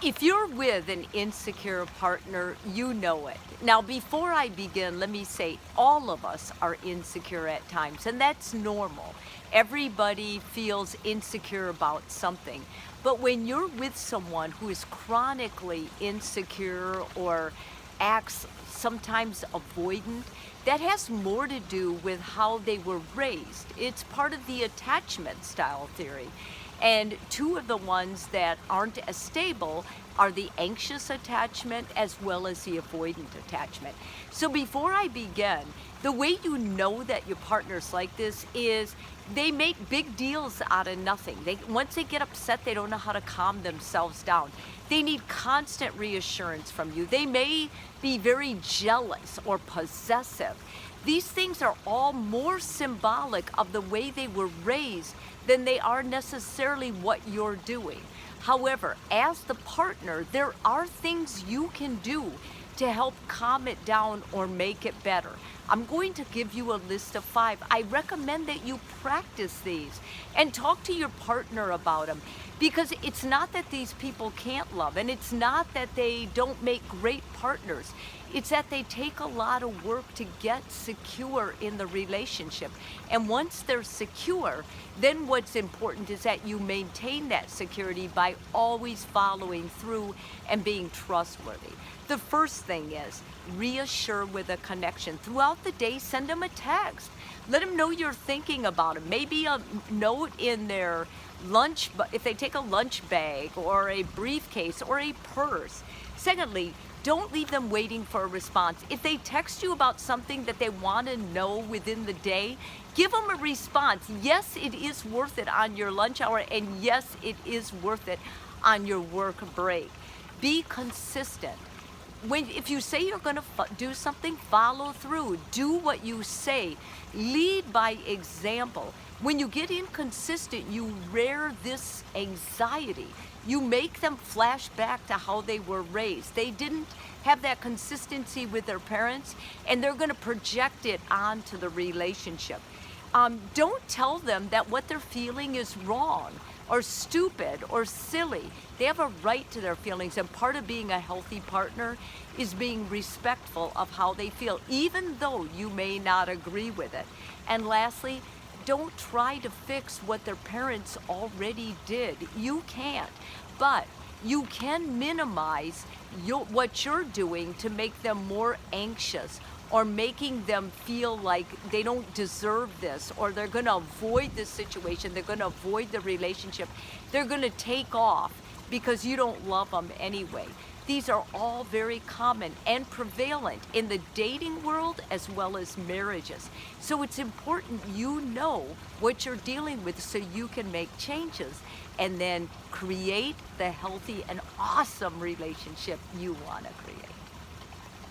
If you're with an insecure partner, you know it. Now, before I begin, let me say all of us are insecure at times, and that's normal. Everybody feels insecure about something. But when you're with someone who is chronically insecure or acts sometimes avoidant, that has more to do with how they were raised. It's part of the attachment style theory. And two of the ones that aren't as stable are the anxious attachment as well as the avoidant attachment. So before I begin, the way you know that your partner's like this is they make big deals out of nothing. Once they get upset, they don't know how to calm themselves down. They need constant reassurance from you. They may be very jealous or possessive. These things are all more symbolic of the way they were raised than they are necessarily what you're doing. However, as the partner, there are things you can do to help calm it down or make it better. I'm going to give you a list of 5. I recommend that you practice these and talk to your partner about them, because it's not that these people can't love, and it's not that they don't make great partners. It's that they take a lot of work to get secure in the relationship. And once they're secure, then what's important is that you maintain that security by always following through and being trustworthy. The first thing is reassure with a connection. Throughout the day, send them a text. Let them know you're thinking about them. Maybe a note in their lunch, if they take a lunch bag or a briefcase or a purse. Secondly, don't leave them waiting for a response. If they text you about something that they want to know within the day, give them a response. Yes, it is worth it on your lunch hour, and yes, it is worth it on your work break. Be consistent. If you say you're going to do something, follow through. Do what you say. Lead by example. When you get inconsistent, you rear this anxiety. You make them flash back to how they were raised. They didn't have that consistency with their parents, and they're going to project it onto the relationship. Don't tell them that what they're feeling is wrong or stupid or silly. They have a right to their feelings, and part of being a healthy partner is being respectful of how they feel, even though you may not agree with it. And lastly, don't try to fix what their parents already did. You can't, but you can minimize what you're doing to make them more anxious, or making them feel like they don't deserve this, or they're going to avoid this situation, they're going to avoid the relationship, they're going to take off because you don't love them anyway. These are all very common and prevalent in the dating world as well as marriages. So it's important you know what you're dealing with so you can make changes and then create the healthy and awesome relationship you want to create.